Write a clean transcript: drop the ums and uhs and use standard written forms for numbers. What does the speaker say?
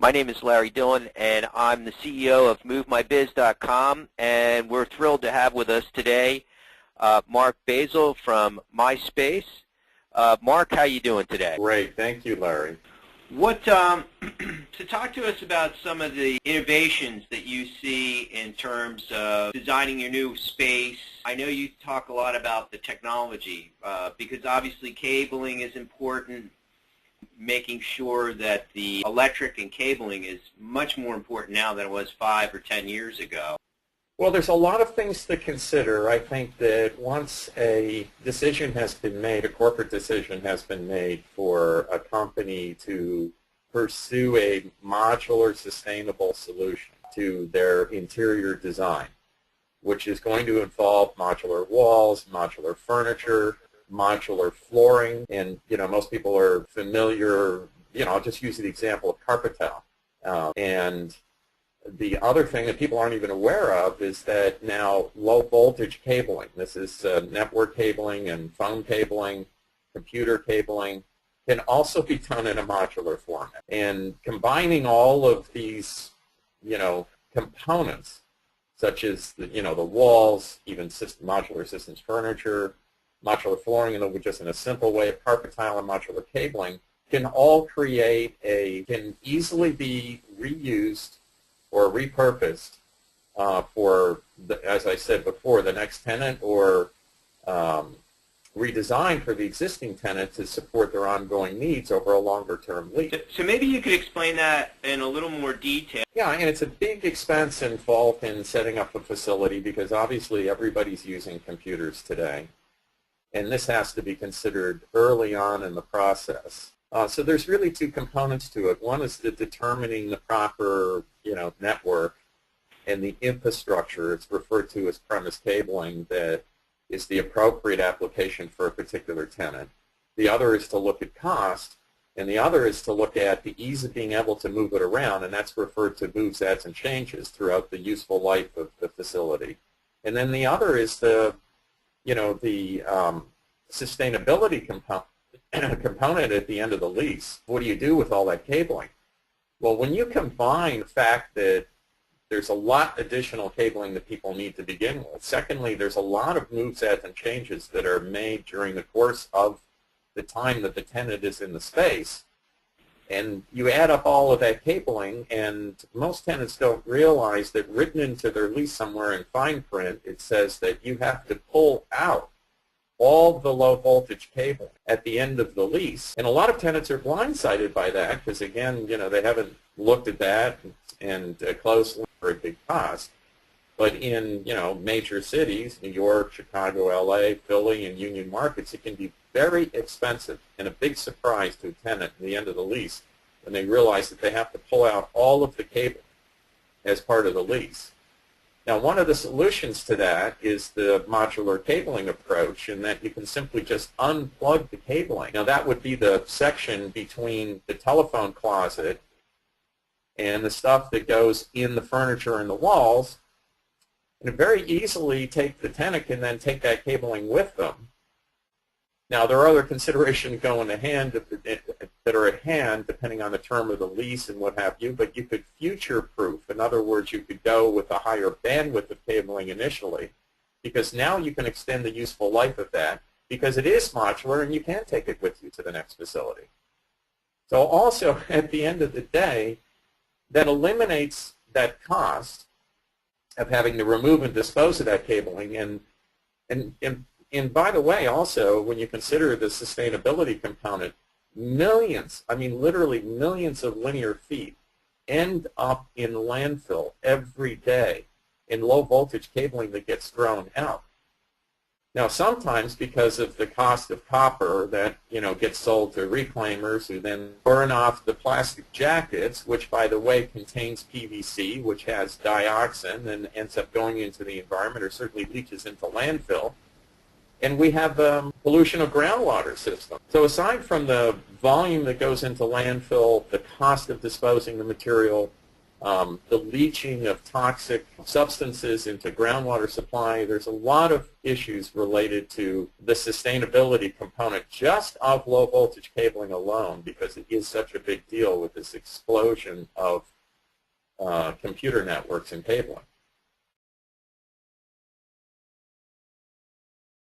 My name is Larry Dillon, and I'm the CEO of MoveMyBiz.com, and we're thrilled to have with us today Mark Bassil from MySpace. Mark, how you doing today? Great. Thank you, Larry. What to talk to us about some of the innovations that you see in terms of designing your new space. I know you talk a lot about the technology because obviously cabling is important. Making sure that the electric and cabling is much more important now than it was 5 or 10 years ago. Well, there's a lot of things to consider. I think that once a decision has been made, a corporate decision has been made for a company to pursue a modular, sustainable solution to their interior design, which is going to involve modular walls, modular furniture, modular flooring, and most people are familiar. I'll just use the example of carpet tile. And the other thing that people aren't even aware of is that now low voltage cabling, this is network cabling and phone cabling, computer cabling, can also be done in a modular format. And combining all of these, components, such as the walls, even modular systems furniture, modular flooring, and just in a simple way of carpet tile and modular cabling, can all can easily be reused or repurposed for, as I said before, the next tenant, or redesigned for the existing tenant to support their ongoing needs over a longer-term lease. So maybe you could explain that in a little more detail. Yeah, and it's a big expense involved in setting up a facility because obviously everybody's using computers today. And this has to be considered early on in the process. So there's really two components to it. One is determining the proper, network and the infrastructure. It's referred to as premise cabling that is the appropriate application for a particular tenant. The other is to look at cost, and the other is to look at the ease of being able to move it around, and that's referred to moves, adds, and changes throughout the useful life of the facility. And then the other is the sustainability component at the end of the lease. What do you do with all that cabling? Well, when you combine the fact that there's a lot additional cabling that people need to begin with. Secondly, there's a lot of moves, adds, and changes that are made during the course of the time that the tenant is in the space. And you add up all of that cabling, and most tenants don't realize that written into their lease somewhere in fine print, it says that you have to pull out all the low voltage cable at the end of the lease. And a lot of tenants are blindsided by that because, again, they haven't looked at that and closely for a big cost. But in, major cities, New York, Chicago, LA, Philly, and union markets, it can be very expensive and a big surprise to a tenant at the end of the lease when they realize that they have to pull out all of the cable as part of the lease. Now, one of the solutions to that is the modular cabling approach, in that you can simply just unplug the cabling. Now, that would be the section between the telephone closet and the stuff that goes in the furniture and the walls. And very easily the tenant can then take that cabling with them. Now, there are other considerations that are at hand depending on the term of the lease and what have you, but you could future-proof. In other words, you could go with a higher bandwidth of cabling initially, because now you can extend the useful life of that because it is modular and you can take it with you to the next facility. So also, at the end of the day, that eliminates that cost of having to remove and dispose of that cabling. And by the way, also, when you consider the sustainability component, millions, I mean literally millions of linear feet end up in landfill every day in low voltage cabling that gets thrown out. Now, sometimes because of the cost of copper that gets sold to reclaimers who then burn off the plastic jackets, which by the way contains PVC, which has dioxin and ends up going into the environment or certainly leaches into landfill. And we have pollution of groundwater system. So aside from the volume that goes into landfill, the cost of disposing the material, the leaching of toxic substances into groundwater supply. There's a lot of issues related to the sustainability component just of low voltage cabling alone, because it is such a big deal with this explosion of computer networks and cabling.